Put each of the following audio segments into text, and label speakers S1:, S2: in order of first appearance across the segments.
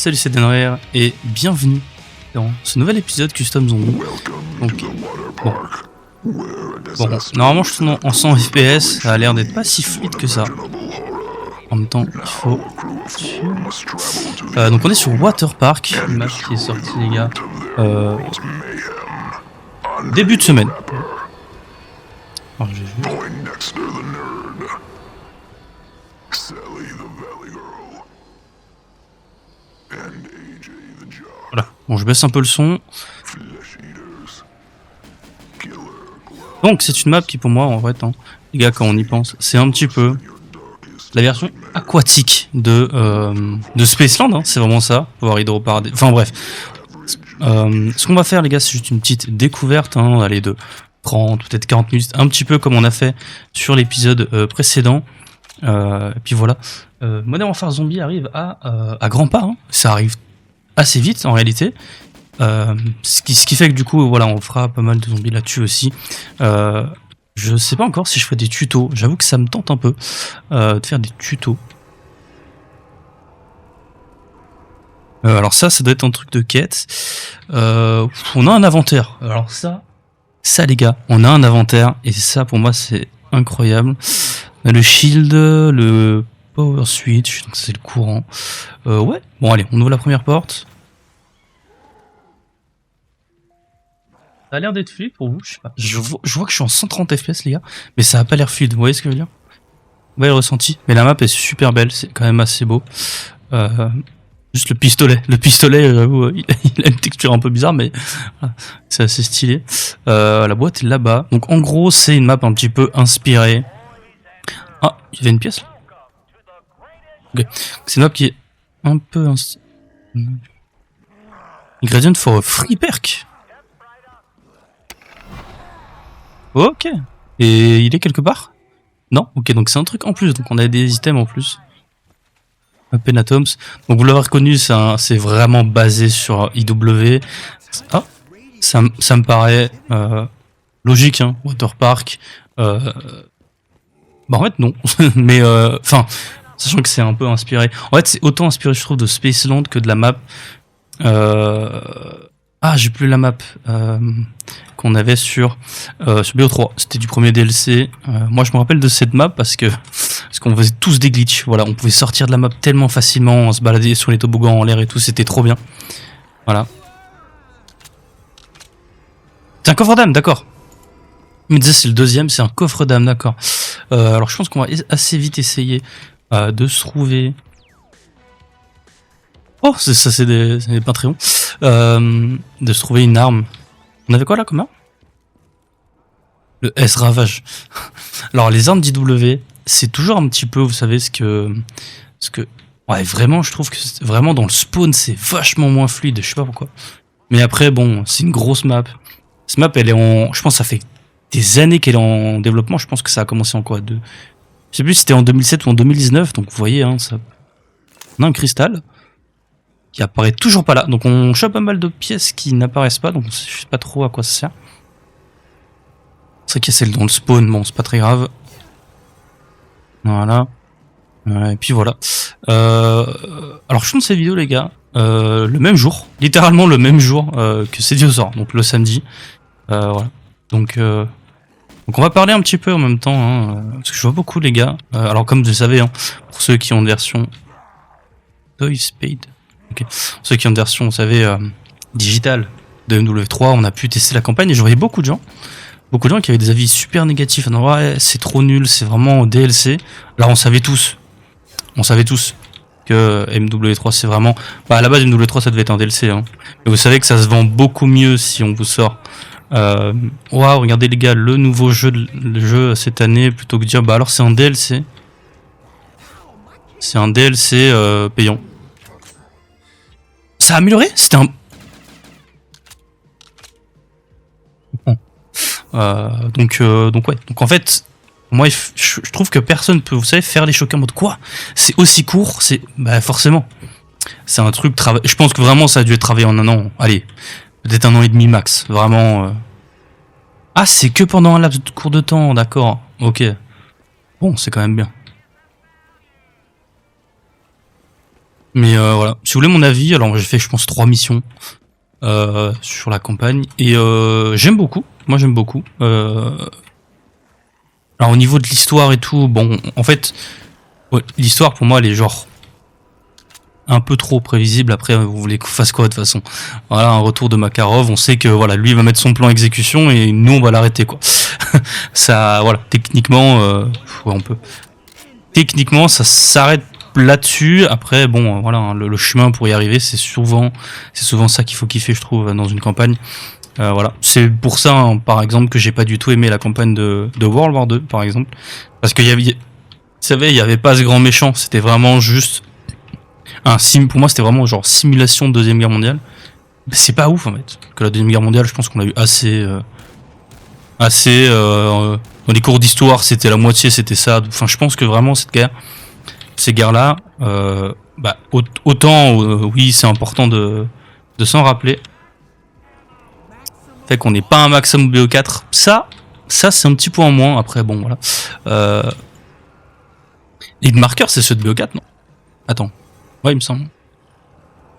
S1: Salut, c'est Denrir et bienvenue dans ce nouvel épisode Custom Zombie. Donc, bon, normalement je tourne en 100 FPS, ça a l'air d'être pas si fluide que ça. En même temps, il faut... donc on est sur Water Park, une map qui est sortie les gars début de semaine. Alors, j'ai vu. Voilà, bon je baisse un peu le son. Donc c'est une map qui pour moi en fait, hein, les gars quand on y pense, c'est un petit peu la version aquatique de Spaceland, hein, c'est vraiment ça, voir Hydroparadis, enfin bref. Ce qu'on va faire les gars, c'est juste une petite découverte, hein, allez, de 30, peut-être 40 minutes, un petit peu comme on a fait sur l'épisode précédent. Et puis voilà, Modern Warfare Zombie arrive à grands pas, hein. Ça arrive assez vite en réalité. Ce qui fait que du coup voilà, on fera pas mal de zombies là-dessus aussi. Je sais pas encore si je ferai des tutos, j'avoue que ça me tente un peu de faire des tutos. Alors ça doit être un truc de quête. On a un inventaire. Alors ça les gars, on a un inventaire et ça pour moi c'est incroyable. On a le shield, le power switch, donc c'est le courant. Ouais, bon allez, on ouvre la première porte. Ça a l'air d'être fluide pour vous, je sais pas. Je vois que je suis en 130 FPS les gars, mais ça a pas l'air fluide, vous voyez ce que je veux dire? Ouais, le ressenti. Mais la map est super belle, c'est quand même assez beau. Juste le pistolet, j'avoue, il a une texture un peu bizarre, mais voilà, c'est assez stylé. La boîte est là-bas. Donc en gros, c'est une map un petit peu inspirée. Ah, il y avait une pièce là. Ok. C'est une map qui est un peu ingredient for a free perk. Ok. Et il est quelque part? Non. Ok, donc c'est un truc en plus. Donc on a des items en plus. Penatoms. Donc vous l'avez reconnu, c'est vraiment basé sur IW. Ah, ça me paraît logique, hein. Water Park. Bah en fait non. Mais enfin, sachant que c'est un peu inspiré. En fait, c'est autant inspiré, je trouve, de Spaceland que de la map. Ah, j'ai plus la map qu'on avait sur BO3. C'était du premier DLC. Moi, je me rappelle de cette map parce qu'on faisait tous des glitches. Voilà, on pouvait sortir de la map tellement facilement, se balader sur les toboggans en l'air et tout. C'était trop bien. Voilà. C'est un coffre d'âme, d'accord. Mais déjà, c'est le deuxième, c'est un coffre d'âme, d'accord. Alors, je pense qu'on va assez vite essayer de se trouver. Oh, c'est des Patreons. De se trouver une arme. On avait quoi là comme arme? Le S Ravage. Alors les armes d'IW, c'est toujours un petit peu, vous savez, ce que... Ouais, vraiment, je trouve que vraiment dans le spawn, c'est vachement moins fluide, je sais pas pourquoi. Mais après, bon, c'est une grosse map. Cette map, elle est en... Je pense que ça fait des années qu'elle est en développement, je pense que ça a commencé en quoi Je sais plus si c'était en 2007 ou en 2019, donc vous voyez, hein, ça... On a un cristal qui apparaît toujours pas là. Donc on chope pas mal de pièces qui n'apparaissent pas, donc je sais pas trop à quoi ça sert. C'est vrai qu'il y a celle dans le spawn, bon c'est pas très grave. Voilà. Et puis voilà. Alors je tourne cette vidéo les gars, le même jour, littéralement le même jour que C'est Dieu sort, donc le samedi. Voilà. Donc on va parler un petit peu en même temps, hein, parce que je vois beaucoup les gars. Alors comme vous le savez, hein, pour ceux qui ont une version Toy Spade. Okay. Ceux qui ont une version, vous savez, digitale de MW3, on a pu tester la campagne et je voyais beaucoup de gens qui avaient des avis super négatifs. Non, ouais, c'est trop nul, c'est vraiment DLC. Là, on savait tous que MW3 c'est vraiment... Bah, à la base, MW3 ça devait être un DLC. Hein. Mais vous savez que ça se vend beaucoup mieux si on vous sort... Waouh, regardez les gars, le nouveau jeu cette année, plutôt que de dire, bah alors c'est un DLC. C'est un DLC payant. Ça a amélioré? C'était un... Donc ouais. Donc en fait, moi je trouve que personne peut, vous savez, faire les choquer en mode quoi? C'est aussi court, c'est... Bah forcément. C'est un truc... Je pense que vraiment ça a dû être travaillé en un an. Allez, peut-être un an et demi max. Vraiment... Ah, c'est que pendant un laps de court de temps, d'accord. Ok. Bon, c'est quand même bien. Mais voilà, si vous voulez mon avis, alors j'ai fait je pense 3 missions sur la campagne et j'aime beaucoup. Moi j'aime beaucoup. Alors au niveau de l'histoire et tout, bon, en fait, ouais, l'histoire pour moi elle est genre un peu trop prévisible. Après, vous voulez qu'on fasse quoi de toute façon? Voilà, un retour de Makarov. On sait que voilà, lui il va mettre son plan à exécution et nous on va l'arrêter quoi. Ça, voilà, techniquement, ouais, on peut. Techniquement, ça s'arrête là-dessus. Après, bon, voilà, hein, le chemin pour y arriver, c'est souvent ça qu'il faut kiffer, je trouve, dans une campagne. Voilà, c'est pour ça, hein, par exemple, que j'ai pas du tout aimé la campagne de World War 2, par exemple, parce qu'il y avait, vous savez, il y avait pas ce grand méchant. C'était vraiment juste un sim. Pour moi, c'était vraiment genre simulation de Deuxième Guerre mondiale. C'est pas ouf en fait. Que la Deuxième Guerre mondiale, je pense qu'on a eu assez. Dans les cours d'histoire, c'était la moitié, c'était ça. Enfin, je pense que vraiment ces guerres-là, bah, autant, oui, c'est important de s'en rappeler. Fait qu'on n'est pas un maximum BO4. Ça c'est un petit point en moins. Après, bon, voilà. Les hitmarkers, c'est ceux de BO4, non? Attends. Ouais, il me semble.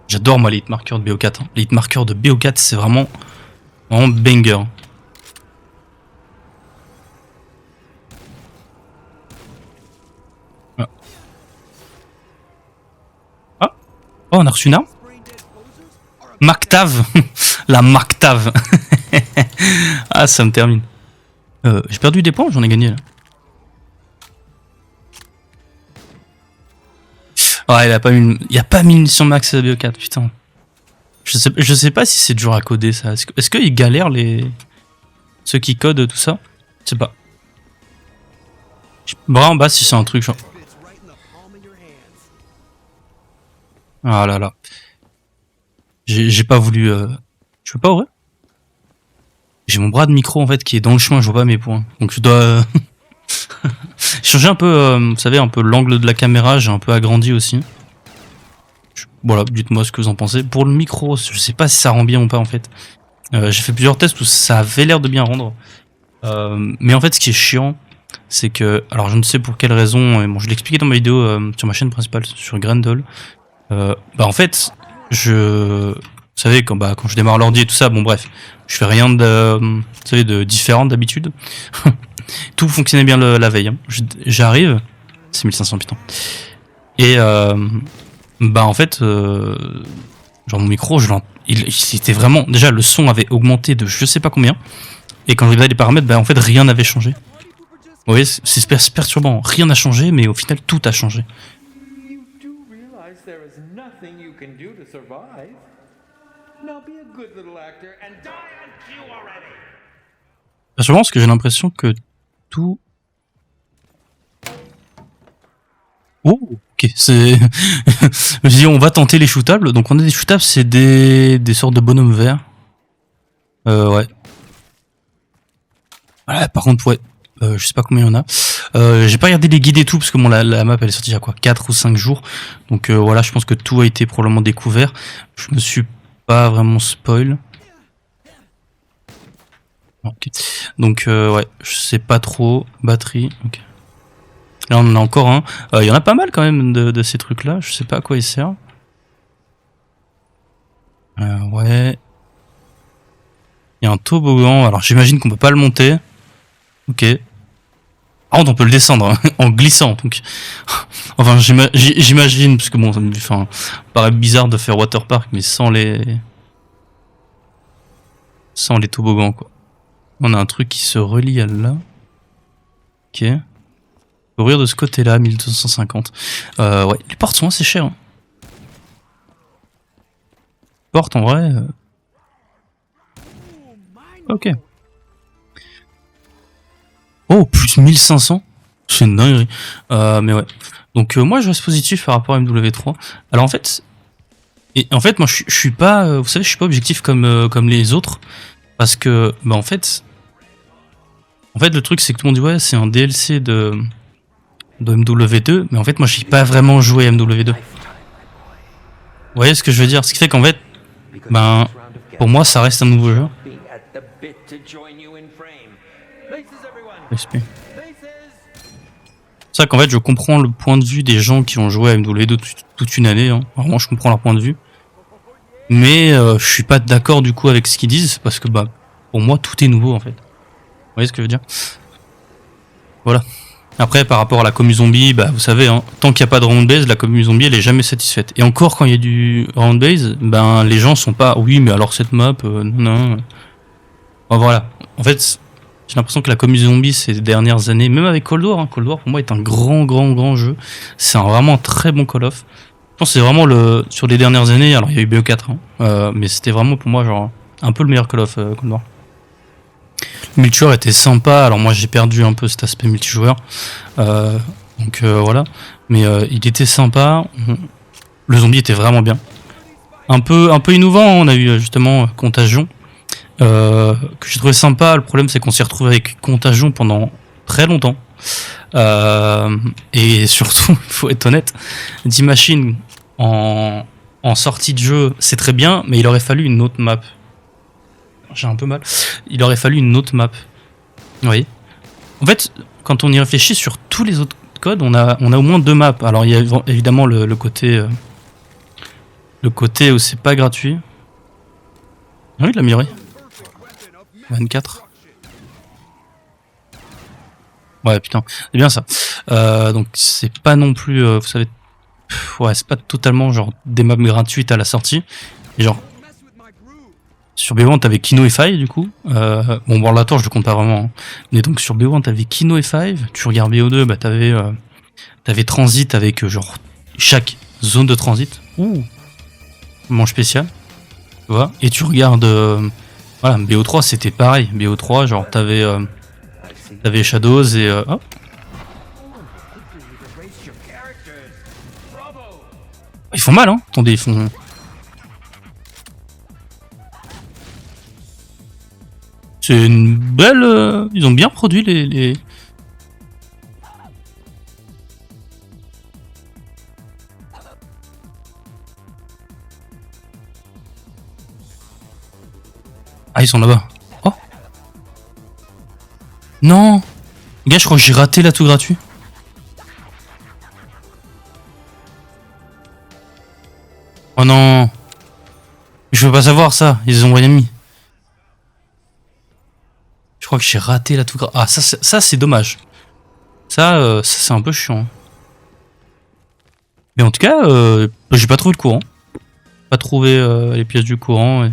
S1: J'adore, moi, les hitmarkers de BO4. Hein. Les hitmarkers de BO4, c'est vraiment banger. Oh, on a reçu une arme. Mactav. La Mactav. Ah, ça me termine. J'ai perdu des points, j'en ai gagné là. Ouais, il a pas mis une mission max BO4, putain. Je sais pas si c'est dur à coder ça. Est-ce qu'ils galèrent ceux qui codent tout ça? Je sais pas. Bras en bas si c'est un truc genre. Ah là là. J'ai pas voulu. Je peux pas ouvrir? J'ai mon bras de micro en fait qui est dans le chemin, je vois pas mes points. Donc je dois changer un peu, vous savez, un peu l'angle de la caméra, j'ai un peu agrandi aussi. Voilà, dites-moi ce que vous en pensez. Pour le micro, je sais pas si ça rend bien ou pas en fait. J'ai fait plusieurs tests où ça avait l'air de bien rendre. Mais en fait, ce qui est chiant, c'est que, alors je ne sais pour quelle raison, et bon, je l'ai expliqué dans ma vidéo sur ma chaîne principale sur Grendel. Bah en fait, vous savez, quand je démarre l'ordi et tout ça, bon bref, je fais rien vous savez, de différent d'habitude. Tout fonctionnait bien la veille. Hein. J'arrive, c'est 1500 putain. Et bah en fait, genre mon micro, c'était vraiment, déjà le son avait augmenté de je sais pas combien. Et quand je regardais les paramètres, bah en fait rien n'avait changé. Vous voyez, c'est perturbant. Rien n'a changé, mais au final tout a changé. Perturbant parce que j'ai l'impression que tout. Oh, ok, c'est. Je me dis, on va tenter les shootables. Donc on a des shootables, c'est des sortes de bonhommes verts. Ouais. Voilà, par contre, ouais. Je sais pas combien il y en a. J'ai pas regardé les guides et tout, parce que bon, la map elle est sortie il y a quoi 4 ou 5 jours. Donc voilà, je pense que tout a été probablement découvert. Je me suis pas vraiment spoil. Okay. Donc ouais, je sais pas trop. Batterie, ok. Là on en a encore un. Il y en a pas mal quand même de ces trucs là, je sais pas à quoi ils servent. Ouais. Il y a un toboggan, alors j'imagine qu'on peut pas le monter. Ok. Par contre on peut le descendre hein, en glissant. Donc... enfin j'imagine, parce que bon, ça me paraît bizarre de faire waterpark mais sans les toboggans quoi. On a un truc qui se relie à là. Ok. Ouvrir de ce côté-là, 1250. Ouais, les portes sont assez chères. Hein. Portes en vrai. Ok. Oh, plus 1500. C'est une dinguerie. Mais ouais. Donc moi je reste positif par rapport à MW3. Alors en fait, moi je suis pas, vous savez, je suis pas objectif comme les autres, parce que bah en fait le truc c'est que tout le monde dit ouais c'est un DLC de MW2, mais en fait moi j'ai pas vraiment joué à MW2. Vous voyez ce que je veux dire? Ce qui fait qu'en fait, ben pour moi ça reste un nouveau jeu. Respect. C'est ça qu'en fait, je comprends le point de vue des gens qui ont joué à MW2 toute une année. Hein. Vraiment, je comprends leur point de vue. Mais je suis pas d'accord du coup avec ce qu'ils disent parce que bah pour moi tout est nouveau en fait. Vous voyez ce que je veux dire? Voilà. Après par rapport à la commu zombie, bah vous savez, hein, tant qu'il n'y a pas de round base, la commu zombie elle est jamais satisfaite. Et encore quand il y a du round base, ben les gens sont pas oui mais alors cette map non. Bon, voilà. En fait j'ai l'impression que la commu zombie ces dernières années, même avec Cold War, hein, Cold War pour moi est un grand jeu. C'est un vraiment très bon Call of. Je pense que c'est vraiment le sur les dernières années. Alors il y a eu BO4, hein, mais c'était vraiment pour moi genre un peu le meilleur Call of Cold War. Le multijoueur était sympa. Alors moi j'ai perdu un peu cet aspect multijoueur, donc voilà. Mais il était sympa. Le zombie était vraiment bien. Un peu innovant. On a eu justement Contagion, que j'ai trouvé sympa. Le problème c'est qu'on s'est retrouvé avec Contagion pendant très longtemps. Et surtout, il faut être honnête, D-Machine en sortie de jeu, c'est très bien, mais il aurait fallu une autre map. J'ai un peu mal. Il aurait fallu une autre map. Vous voyez ? En fait, quand on y réfléchit sur tous les autres codes, on a au moins 2 maps. Alors il y a évidemment le côté où c'est pas gratuit. Ah oui, il l'a amélioré. 24. Ouais, putain, c'est bien ça. Donc c'est pas non plus, vous savez, ouais, c'est pas totalement genre des maps gratuites à la sortie. Et genre sur BO1 t'avais Kino et Five du coup. Bon Warlator je le compte pas vraiment. Hein. Mais donc sur BO1 t'avais Kino et Five. Tu regardes BO2, bah t'avais Transit avec genre chaque zone de transit. Ouh. Manche spécial. Tu vois. Et tu regardes, voilà, BO3 c'était pareil. BO3 genre t'avais Shadows et hop. Ils font mal, hein. Attendez, ils font. C'est une belle. Ils ont bien produit les. Ah, ils sont là-bas. Oh. Non. Gars, je crois que j'ai raté la tout gratuit. Oh non. Je veux pas savoir ça. Ils ont rien mis. Je crois que j'ai raté la tout gratuit. Ah, ça c'est dommage. Ça c'est un peu chiant. Mais en tout cas, j'ai pas trouvé le courant. Pas trouvé les pièces du courant. Et...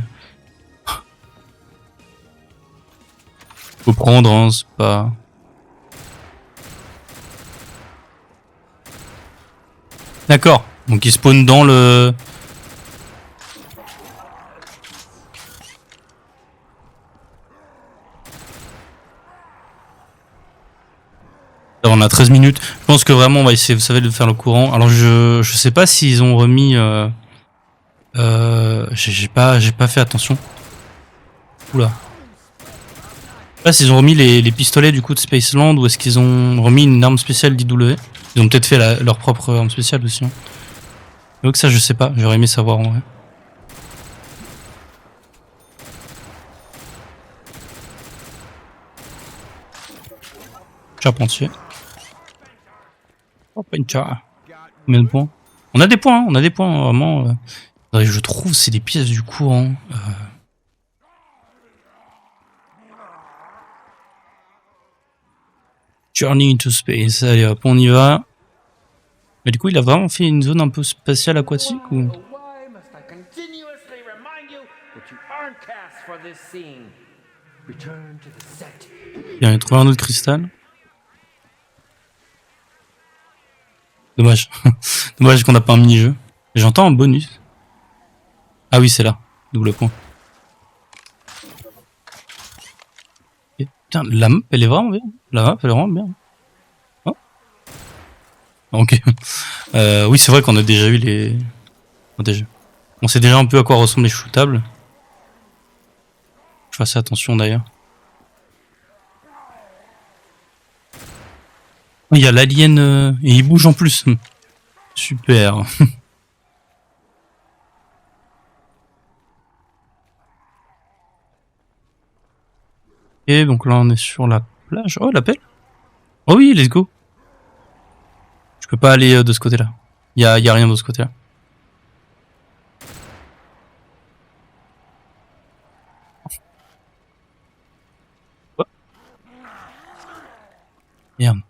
S1: Faut prendre, hein, c'est pas. D'accord. Donc ils spawnent dans le. On a 13 minutes. Je pense que vraiment on va essayer, vous savez, de faire le courant. Alors je sais pas s'ils ont remis. J'ai pas fait attention. Oula. Je sais pas s'ils ont remis les pistolets du coup de Spaceland ou est-ce qu'ils ont remis une arme spéciale d'IW. Ils ont peut-être fait leur propre arme spéciale aussi. Hein. Donc ça je sais pas, j'aurais aimé savoir en vrai. Charpentier. Oh, pas une char. Combien de points? On a des points, hein, on a des points vraiment. Je trouve c'est des pièces du courant. Journey into Space, allez hop, on y va. Mais du coup, il a vraiment fait une zone un peu spatiale aquatique ou... Il a trouvé un autre cristal. Dommage. Dommage qu'on n'a pas un mini-jeu. J'entends un bonus. Ah oui, c'est là. Double point. Et putain, la map, elle est vraiment bien. La map, elle est vraiment bien. Oh. Ok. Oui, c'est vrai qu'on a déjà eu les... On sait déjà un peu à quoi ressemblent les shootables. Je fasse attention d'ailleurs. Il y a l'alien et il bouge en plus. Super. Et donc là on est sur la plage. Oh l'appel. Oh oui, let's go. peux pas aller de ce côté-là. Y a rien de ce côté-là. Oh. Merde.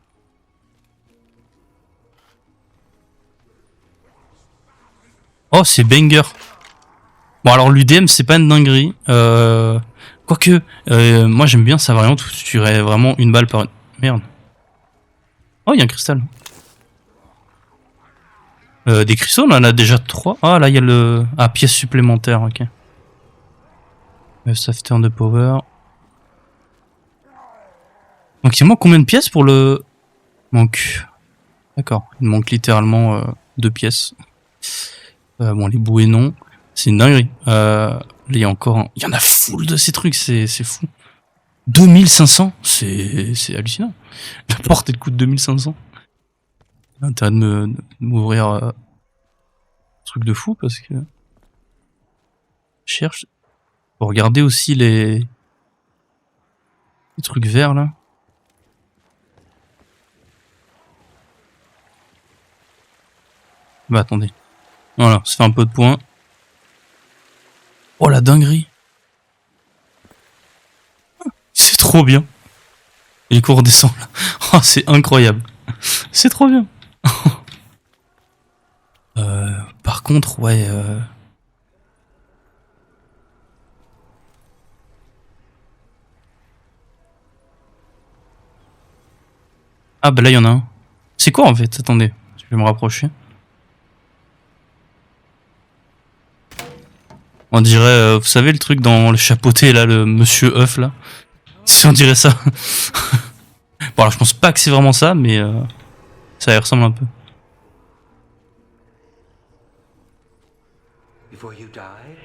S1: Oh, c'est banger. Bon, alors l'UDM, c'est pas une dinguerie. Quoique, moi j'aime bien sa variante où tu tuerais vraiment une balle par une... Merde. Oh, il y a un cristal. Des cristaux, on en a déjà 3. Ah, là, il y a le... Ah, pièce supplémentaire, ok. Safety de power. Donc, il manque combien de pièces pour le... Manque... D'accord, il manque littéralement 2 pièces. Bon, les bouées, non. C'est une dinguerie. Là, il y a encore un... Il y en a full de ces trucs, c'est fou. 2500, c'est hallucinant. La porte, elle coûte 2500. J'ai intérêt de m'ouvrir un truc de fou parce que... Je cherche... Faut regarder aussi les trucs verts, là. Bah, attendez. Voilà, ça fait un peu de points. Oh, la dinguerie. C'est trop bien. Et les cours descendent là. Oh, c'est incroyable. C'est trop bien. Par contre, ouais... Ah bah là, il y en a un. C'est quoi, en fait? Attendez, je vais me rapprocher. On dirait, vous savez le truc dans le chapeauté là, le monsieur œuf là. Si on dirait ça. Bon alors je pense pas que c'est vraiment ça, mais ça y ressemble un peu.
S2: Before you die,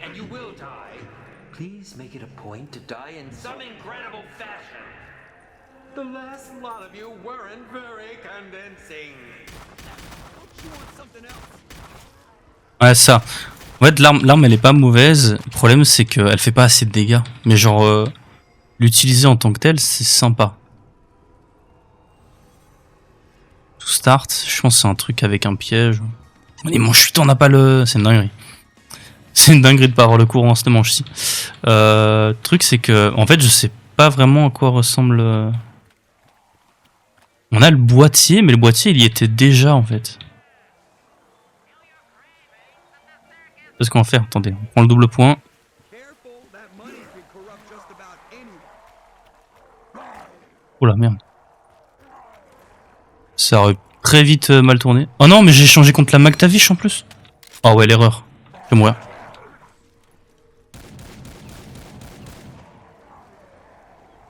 S2: and you will die, please make it a point to die in some incredible fashion. The last lot of you weren't very convincing. Don't you want something else?
S1: Ouais, ça. En fait, l'arme elle est pas mauvaise. Le problème c'est qu'elle fait pas assez de dégâts. Mais genre, l'utiliser en tant que tel, c'est sympa. To start, je pense que c'est un truc avec un piège. Les manches, putain, on n'a pas le... C'est une dinguerie. C'est une dinguerie de pas avoir le courant en cette manche-ci. Le truc c'est que, en fait, je sais pas vraiment à quoi ressemble... On a le boîtier, mais le boîtier il y était déjà en fait. Qu'est-ce qu'on va faire? Attendez, on prend le double point. Oh la merde. Ça aurait très vite mal tourné. Oh non, mais j'ai changé contre la McTavish en plus. Oh ouais, l'erreur. Je vais mourir.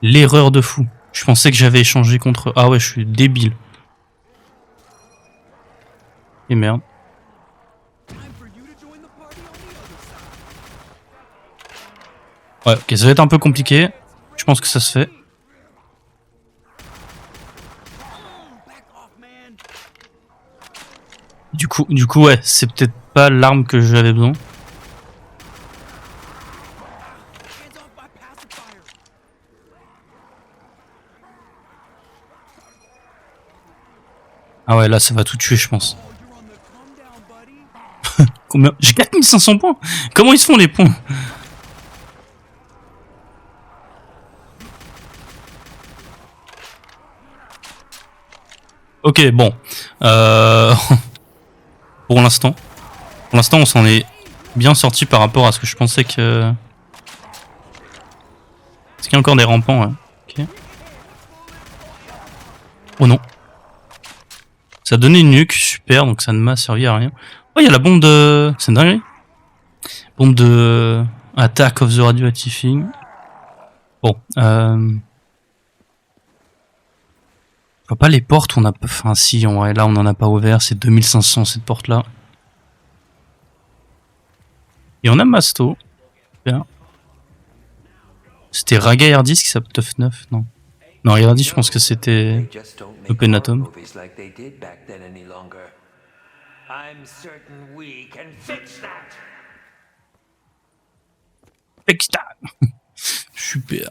S1: L'erreur de fou. Je pensais que j'avais échangé contre... Ah ouais, je suis débile. Et merde. Ouais, ok, ça va être un peu compliqué. Je pense que ça se fait. Du coup ouais, c'est peut-être pas l'arme que j'avais besoin. Ah ouais, là ça va tout tuer, je pense. Combien? J'ai 4500 points. Comment ils se font les points? Ok, bon. Pour l'instant, on s'en est bien sorti par rapport à ce que je pensais que... Est-ce qu'il y a encore des rampants? Ouais. Ok. Oh non. Ça a donné une nuque, super, donc ça ne m'a servi à rien. Oh, il y a la bombe de... C'est une dinguerie. Bombe de... Attack of the Radioactive Thing. Bon, je vois pas les portes, on a... Enfin si, là on en a pas ouvert, c'est 2500 cette porte là. Et on a Masto. Bien. C'était Raga Hardis qui s'appelle Tough 9, non. Non, Hardis je pense que c'était... Open Atom. Super.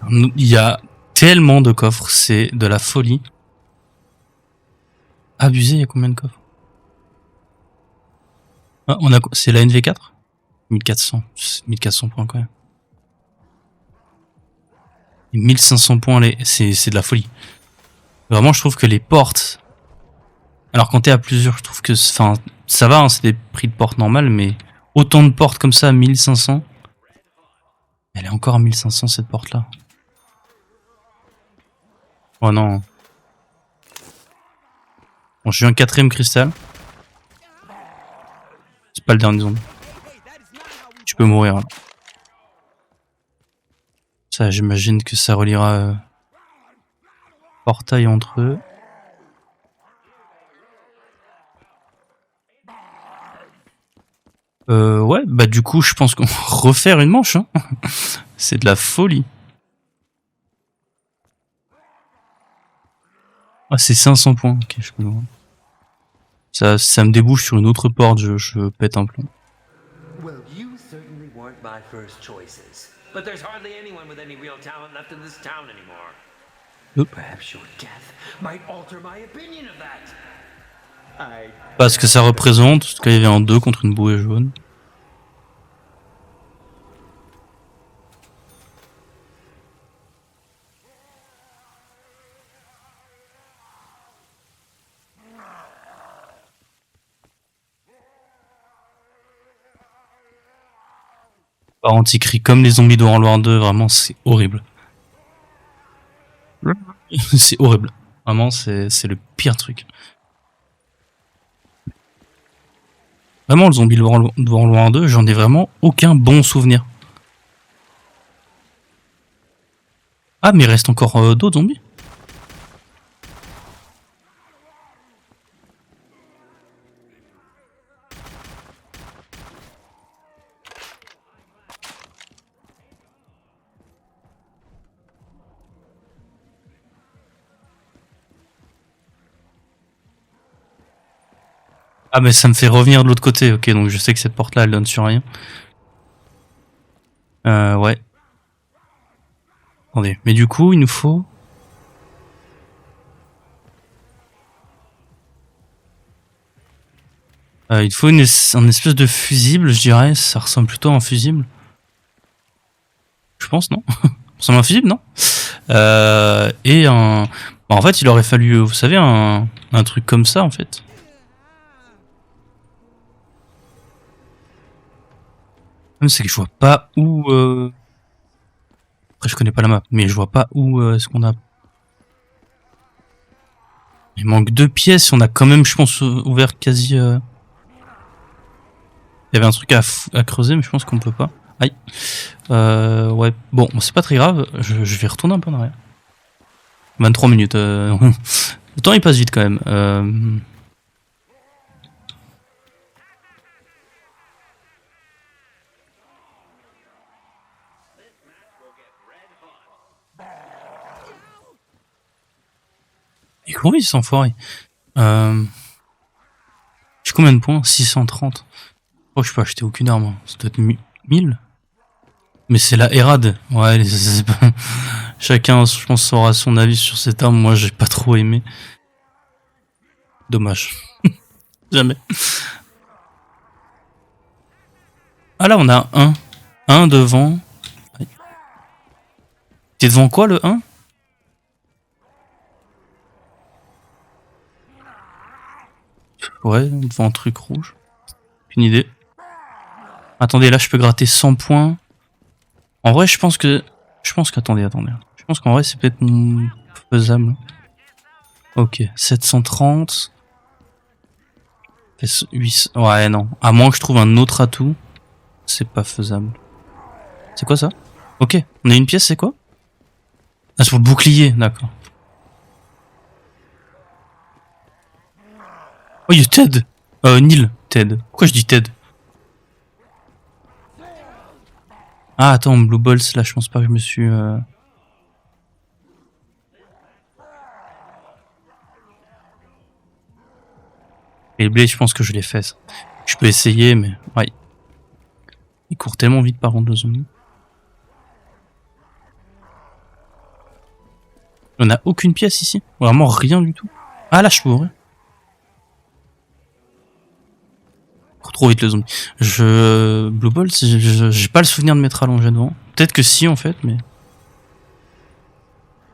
S1: Il y a tellement de coffres, c'est de la folie. abusé, il y a combien de coffres? Ah, on a, c'est la NV4? 1400. 1400 points quand même. Et 1500 points, c'est de la folie. Vraiment, je trouve que les portes... Alors quand t'es à plusieurs, je trouve que... Enfin, ça va, hein, c'est des prix de porte normal, mais autant de portes comme ça à 1500... Elle est encore à 1500 cette porte-là. Oh non. Bon, j'ai eu un 4ème cristal. C'est pas le dernier zombie. Tu peux mourir là. Ça, j'imagine que ça reliera portail entre eux. Ouais, bah du coup, je pense qu'on va refaire une manche. Hein. C'est de la folie. Ah, c'est 500 points. Ok, je peux voir. Ça me débouche sur une autre porte, je pète un plomb.
S2: Well, you certainly weren't my first choices. But there's hardly anyone with any real talent left in this town anymore.
S1: Oups.
S2: Perhaps your death might alter my opinion of that.
S1: Parce que ça représente, parce qu'il y avait un 2 contre une bouée jaune. Par anti-cri comme les zombies de World War 2, vraiment c'est horrible. C'est horrible. Vraiment c'est le pire truc. Vraiment le zombie de World War 2, j'en ai vraiment aucun bon souvenir. Ah mais il reste encore d'autres zombies. Ah mais ça me fait revenir de l'autre côté, ok, donc je sais que cette porte là elle donne sur rien. Ouais. Attendez, mais du coup il nous faut... il faut un espèce de fusible, je dirais, ça ressemble plutôt à un fusible. Je pense, non? Ça ressemble à un fusible, non? Et un... Bah, en fait il aurait fallu, vous savez, un truc comme ça en fait. C'est que je vois pas où... Après je connais pas la map, mais je vois pas où est-ce qu'on a... Il manque 2 pièces, on a quand même je pense ouvert quasi... Il y avait un truc à creuser mais je pense qu'on peut pas. Aïe. Ouais, bon c'est pas très grave, je vais retourner un peu en arrière. 23 minutes. Le temps il passe vite quand même. Et comment il s'est enfoiré? J'ai combien de points? 630. Oh, je peux acheter aucune arme. C'est peut-être 1000. Mais c'est la Herad. Ouais, pas... Chacun, je pense, aura son avis sur cette arme. Moi, j'ai pas trop aimé. Dommage. Jamais. Ah là, on a un. Un devant. T'es devant quoi, le 1? Ouais, devant un truc rouge. Une idée. Attendez, là, je peux gratter 100 points. En vrai, je pense qu'attendez. Je pense qu'en vrai, c'est peut-être faisable. Ok, 730. 800. Ouais, non. À moins que je trouve un autre atout, c'est pas faisable. C'est quoi ça? Ok, on a une pièce, c'est quoi? Ah, c'est pour le bouclier, d'accord. Oh, il y a Ted. Neil. Ted. Pourquoi je dis Ted? Ah, attends, Blue Balls, là, je pense pas que je me suis... Et le blé, je pense que je l'ai fait, ça. Je peux essayer, mais... Ouais. Il court tellement vite, par contre, le zombie. On a aucune pièce ici. Vraiment rien du tout. Ah, là, je peux ouvrir. court trop vite le zombie. Blue Ball, j'ai pas le souvenir de m'être allongé devant. Peut-être que si en fait, mais...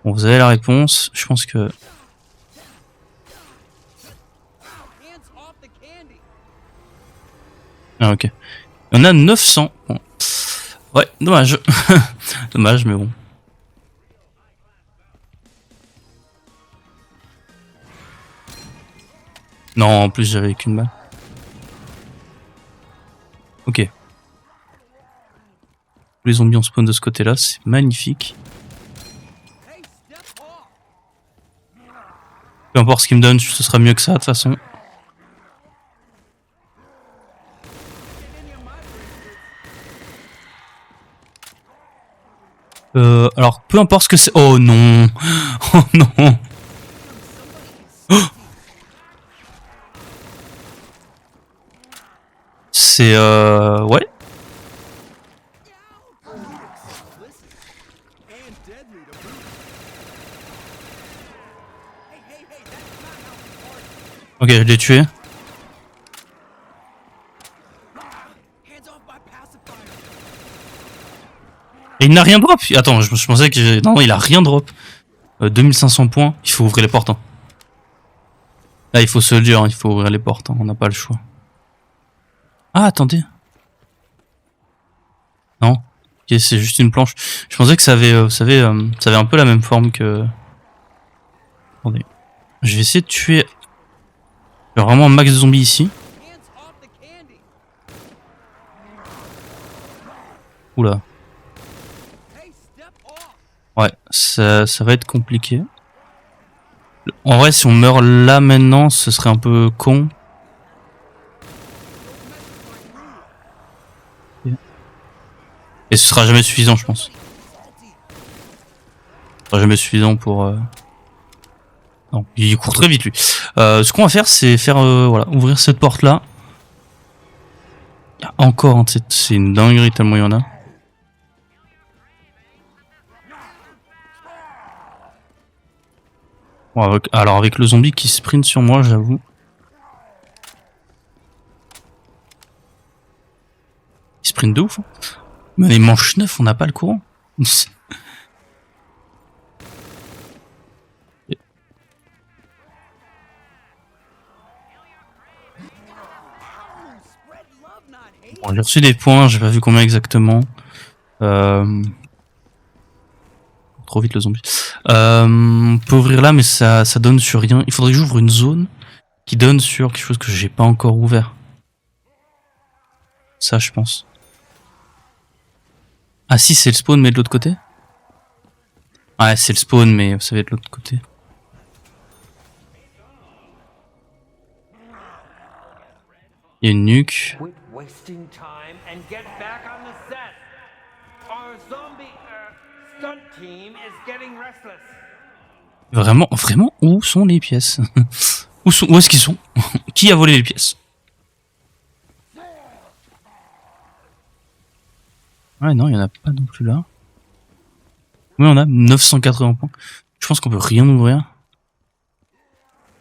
S1: Bon, vous avez la réponse, je pense que... Ah ok. On a 900. Bon. Ouais, dommage. Dommage, mais bon. Non, en plus j'avais qu'une balle. Ok. Les zombies en spawn de ce côté-là, c'est magnifique. Peu importe ce qu'il me donne, ce sera mieux que ça de toute façon. Alors, peu importe ce que c'est... Oh non. Oh non. Oh, c'est... Ouais. Ok, je l'ai tué. Et il n'a rien drop. Attends, je pensais que... Non, il a rien drop. 2500 points, il faut ouvrir les portes. Hein. Là, il faut se le dire, il faut ouvrir les portes. Hein. On n'a pas le choix. Ah, attendez. Non. Ok, c'est juste une planche. Je pensais que ça avait, ça avait un peu la même forme que... Attendez. Je vais essayer de tuer... Il y a vraiment un max de zombies ici. Oula. Ouais, ça va être compliqué. En vrai, si on meurt là maintenant, ce serait un peu con. Et ce sera jamais suffisant, je pense. Ce sera jamais suffisant pour... Non, il court très vite lui. Ce qu'on va faire, c'est faire voilà, ouvrir cette porte là. Il y a encore, hein, c'est une dinguerie tellement il y en a. Bon, alors avec le zombie qui sprint sur moi, j'avoue. Il sprint de ouf. Hein. Mais les manches 9, on n'a pas le courant. Bon, j'ai reçu des points, j'ai pas vu combien exactement. Trop vite le zombie. On peut ouvrir là, mais ça donne sur rien. Il faudrait que j'ouvre une zone qui donne sur quelque chose que j'ai pas encore ouvert. Ça, je pense. Ah si, c'est le spawn, mais de l'autre côté. Ouais, c'est le spawn, mais ça va être de l'autre côté. Il y a une nuque. Vraiment, vraiment, où sont les pièces? Où est-ce qu'ils sont? Qui a volé les pièces? Ouais, non, il n'y en a pas non plus là. Oui, on a 980 points. Je pense qu'on peut rien ouvrir.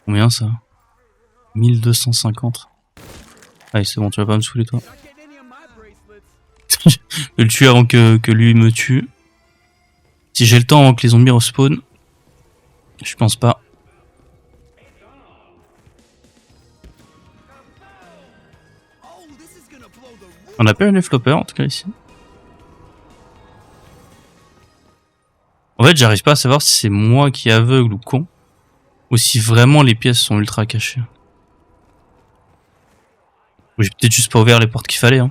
S1: Combien ça? 1250. Allez, c'est bon, tu vas pas me saouler toi. Je vais le tuer avant que lui me tue. Si j'ai le temps avant que les zombies respawn. Je pense pas. On a pas eu les floppers en tout cas ici. En fait, j'arrive pas à savoir si c'est moi qui est aveugle ou con. Ou si vraiment les pièces sont ultra cachées. J'ai peut-être juste pas ouvert les portes qu'il fallait. Hein.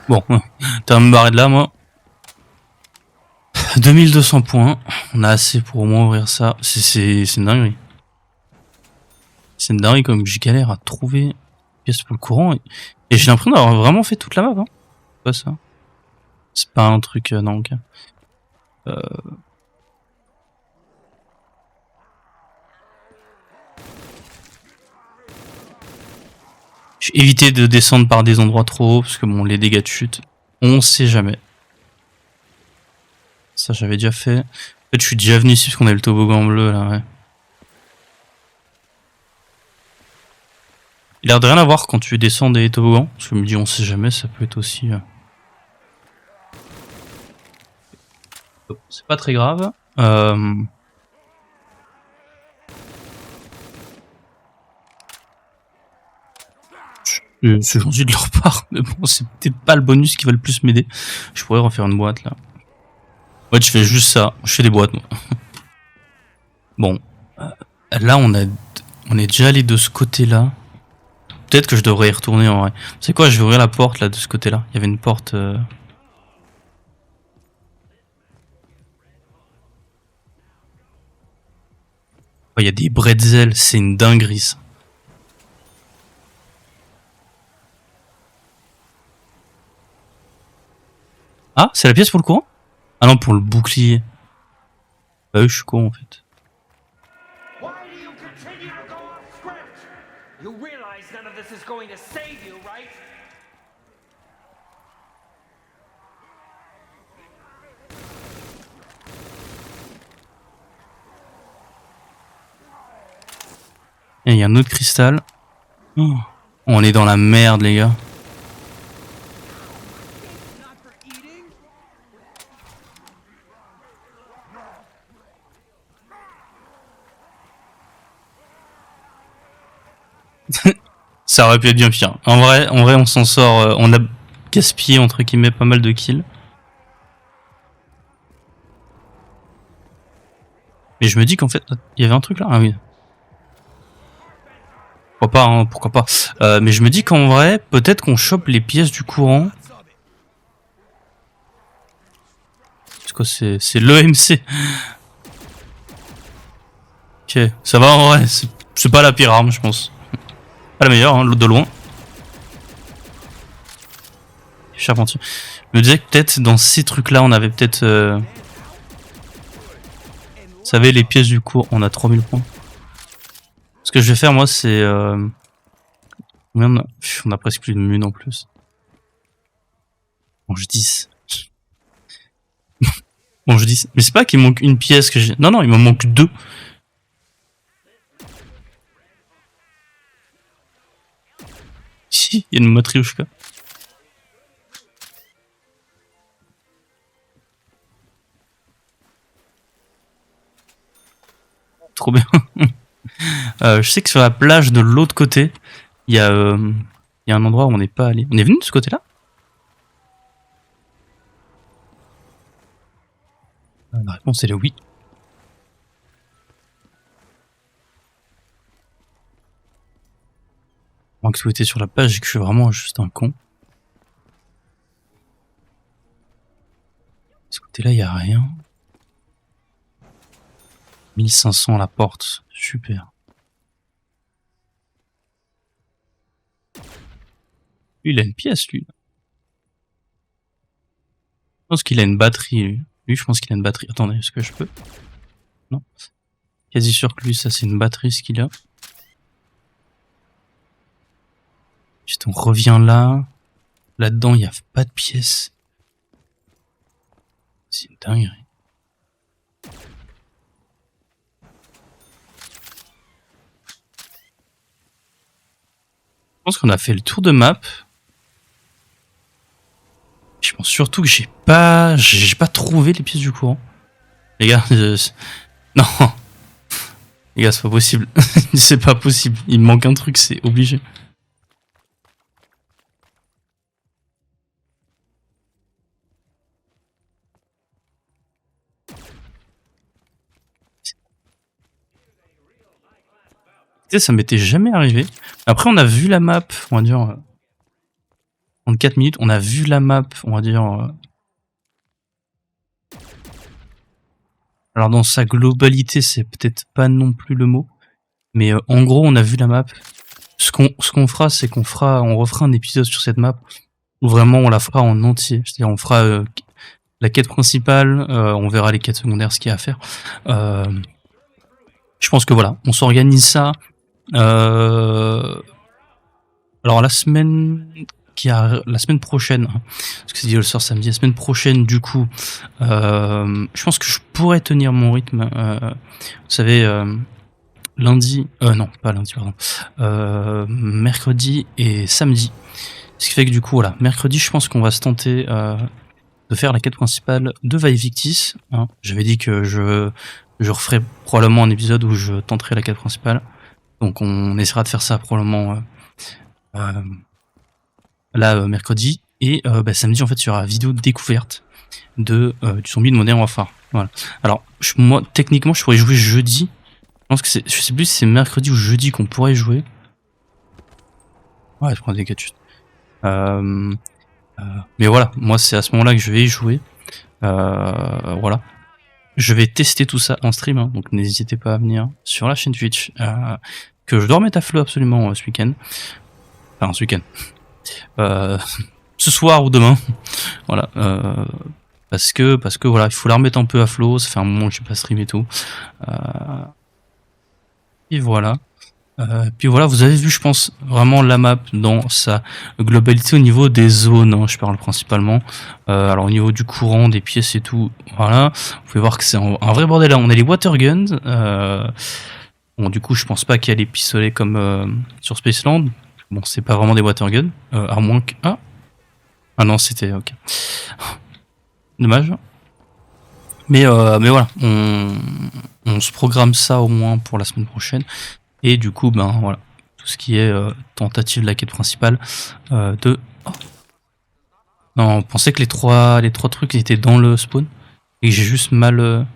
S1: Bon, t'as à me barrer de là, moi. 2200 points. On a assez pour au moins ouvrir ça. C'est une dinguerie. C'est une dinguerie comme j'ai galère à trouver pièces pour le courant. Et j'ai l'impression d'avoir vraiment fait toute la map. Hein. C'est pas ça. C'est pas un truc... non, ok. J'ai évité de descendre par des endroits trop hauts, parce que bon, les dégâts de chute, on sait jamais. Ça, j'avais déjà fait. En fait, je suis déjà venu ici, parce qu'on a le toboggan bleu, là, ouais. Il a l'air de rien avoir quand tu descends des toboggans. Parce que je me dis, on sait jamais, ça peut être aussi... C'est pas très grave. C'est gentil de leur part, mais bon, c'est peut-être pas le bonus qui va le plus m'aider. Je pourrais refaire une boîte là. Ouais, je fais juste ça. Je fais des boîtes, moi. Bon. Là, on est déjà allé de ce côté-là. Peut-être que je devrais y retourner en vrai. C'est quoi, je vais ouvrir la porte là de ce côté-là. Il y avait une porte. Il y a des bretzels, c'est une dinguerie ça. Ah, c'est la pièce pour le courant? Ah non, pour le bouclier. Bah oui, je suis con en fait.
S2: Why do you continue to go off script? You realize none of this is going to save you, right?
S1: Et il y a un autre cristal. Oh, on est dans la merde les gars. Ça aurait pu être bien pire. En vrai, on s'en sort. On a gaspillé entre guillemets pas mal de kills. Mais je me dis qu'en fait, il y avait un truc là. Ah oui. Pourquoi pas, hein, pourquoi pas. Mais je me dis qu'en vrai, peut-être qu'on chope les pièces du courant. C'est quoi, c'est l'EMC. Ok, ça va en vrai. C'est pas la pire arme, je pense. Pas la meilleure, hein, l'autre de loin. Charpentier. Je me disais que peut-être dans ces trucs-là, on avait peut-être... Vous savez, les pièces du cours, on a 3000 points. Ce que je vais faire, moi, c'est... Combien on a presque plus de mun en plus. Bon, je 10. Bon, je 10. Mais c'est pas qu'il manque une pièce que j'ai... Non, non, il me manque 2. Si, il y a une matrioshka. Trop bien. Je sais que sur la plage de l'autre côté, il y a un endroit où on n'est pas allé. On est venu de ce côté-là? La réponse est oui. Moi que tout était sur la plage et que je suis vraiment juste un con. De ce côté-là, il n'y a rien. 1500 à la porte. Super. Lui, il a une pièce, lui. Je pense qu'il a une batterie, lui. Lui, je pense qu'il a une batterie. Attendez, est-ce que je peux? Non. Quasi sûr que lui, ça, c'est une batterie, ce qu'il a. Ensuite, on revient là. Là-dedans, il n'y a pas de pièce. C'est une dinguerie. Je pense qu'on a fait le tour de map. Je pense surtout que j'ai pas trouvé les pièces du courant. Les gars, non. Les gars, c'est pas possible. C'est pas possible. Il me manque un truc, c'est obligé. Ça m'était jamais arrivé. Après, on a vu la map, on va dire, en 4 minutes, on a vu la map, on va dire. Alors, dans sa globalité, c'est peut-être pas non plus le mot, mais en gros, on a vu la map. Ce qu'on fera, c'est on refera un épisode sur cette map où vraiment on la fera en entier. C'est-à-dire, on fera la quête principale, on verra les quêtes secondaires, ce qu'il y a à faire. Je pense que voilà, on s'organise ça. Alors la semaine prochaine, parce que c'est dit le soir samedi, la semaine prochaine du coup, je pense que je pourrais tenir mon rythme. Vous savez, lundi, non, pas lundi, pardon, mercredi et samedi. Ce qui fait que du coup, voilà, mercredi, je pense qu'on va se tenter de faire la quête principale de Vaevictis. Hein. J'avais dit que je referai probablement un épisode où je tenterai la quête principale. Donc on essaiera de faire ça probablement là mercredi. Et samedi, en fait, il y aura une vidéo de découverte du zombie de Modern Warfare. Voilà. Alors, moi, techniquement, je pourrais jouer jeudi. Je pense que c'est, je sais plus si c'est mercredi ou jeudi qu'on pourrait jouer. Ouais, je prends des gars juste. Mais voilà, moi c'est à ce moment-là que je vais y jouer. Voilà. Je vais tester tout ça en stream, hein, donc n'hésitez pas à venir sur la chaîne Twitch, que je dois remettre à flot absolument ce week-end. Enfin, ce week-end. Ce soir ou demain. Voilà. Parce que voilà, il faut la remettre un peu à flot. Ça fait un moment que je n'ai pas stream et tout. Et voilà. Puis voilà, vous avez vu, je pense, vraiment la map dans sa globalité au niveau des zones, hein, je parle principalement. Alors au niveau du courant, des pièces et tout, voilà. Vous pouvez voir que c'est un vrai bordel là. On a les water guns. Bon, du coup, je pense pas qu'il y a les pistolets comme sur Spaceland. Bon, c'est pas vraiment des water guns. À moins que... Ah non, c'était... Ok. Dommage. Mais voilà, on se programme ça au moins pour la semaine prochaine. Et du coup, ben voilà, tout ce qui est tentative de la quête principale de... Oh. Non, on pensait que les trois trucs étaient dans le spawn. Et que j'ai juste mal...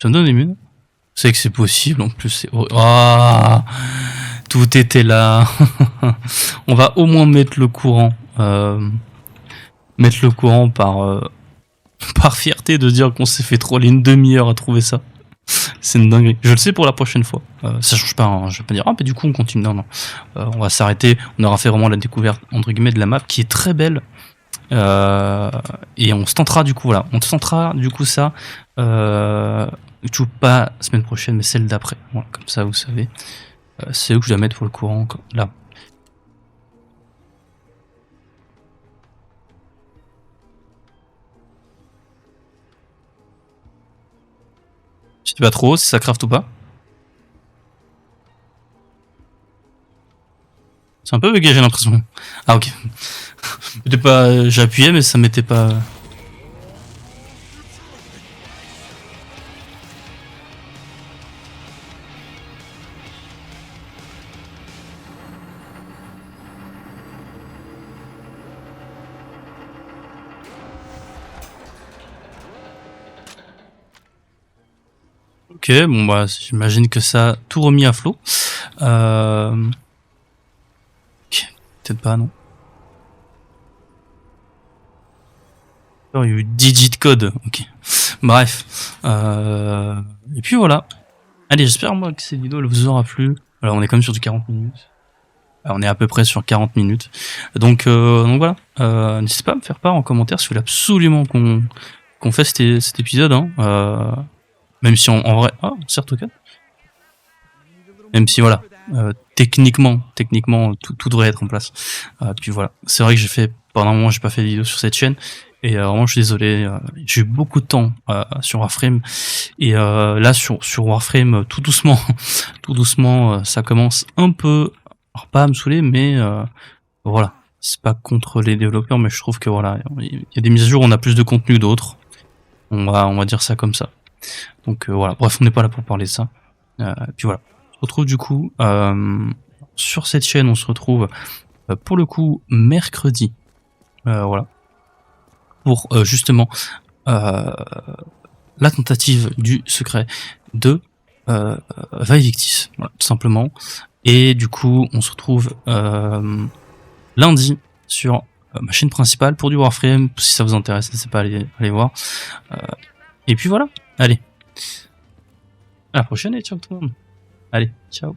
S1: Ça me donne immune. C'est que c'est possible, en plus c'est... Oh, tout était là. On va au moins mettre le courant. Mettre le courant par fierté de dire qu'on s'est fait troller une demi-heure à trouver ça. C'est une dinguerie. Je le sais pour la prochaine fois. Ça change pas. Hein. Je vais pas dire mais du coup on continue. Non. On va s'arrêter. On aura fait vraiment la découverte entre guillemets de la map qui est très belle. Et on se tentera du coup voilà. On se tentera du coup ça. Tout pas la semaine prochaine mais celle d'après. Voilà, comme ça vous savez. C'est où que je dois mettre pour le courant là. Je sais pas trop si ça craft ou pas. C'est un peu bugué, j'ai l'impression. Ah ok. Peut-être pas. J'ai appuyé mais ça m'était pas. Ok, bon bah j'imagine que ça a tout remis à flot. Ok, peut-être pas non. Oh, il y a eu digit code, ok. Bref. Et puis voilà. Allez, j'espère moi que cette vidéo elle vous aura plu. Alors on est quand même sur du 40 minutes. Alors, on est à peu près sur 40 minutes. Donc voilà. N'hésitez pas à me faire part en commentaire si vous voulez absolument qu'on fasse cet épisode. Hein. Même si en vrai... Ah, certes, ok. Même si voilà, techniquement, tout devrait être en place. Puis voilà, c'est vrai que j'ai fait pendant un moment, j'ai pas fait de vidéo sur cette chaîne. Et vraiment, je suis désolé. J'ai eu beaucoup de temps sur Warframe. Et là, sur Warframe, tout doucement, ça commence un peu, alors pas à me saouler, mais voilà. C'est pas contre les développeurs, mais je trouve que voilà, il y a des mises à jour où on a plus de contenu que d'autres. On va dire ça comme ça. Donc voilà. Bref, on n'est pas là pour parler de ça. Puis voilà. On se retrouve du coup sur cette chaîne. On se retrouve pour le coup mercredi. Voilà. Pour justement la tentative du secret de Vaevictis, voilà, tout simplement. Et du coup, on se retrouve lundi sur ma chaîne principale pour du Warframe. Si ça vous intéresse, n'hésitez pas à aller voir. Et puis voilà, allez. À la prochaine et ciao tout le monde. Allez, ciao.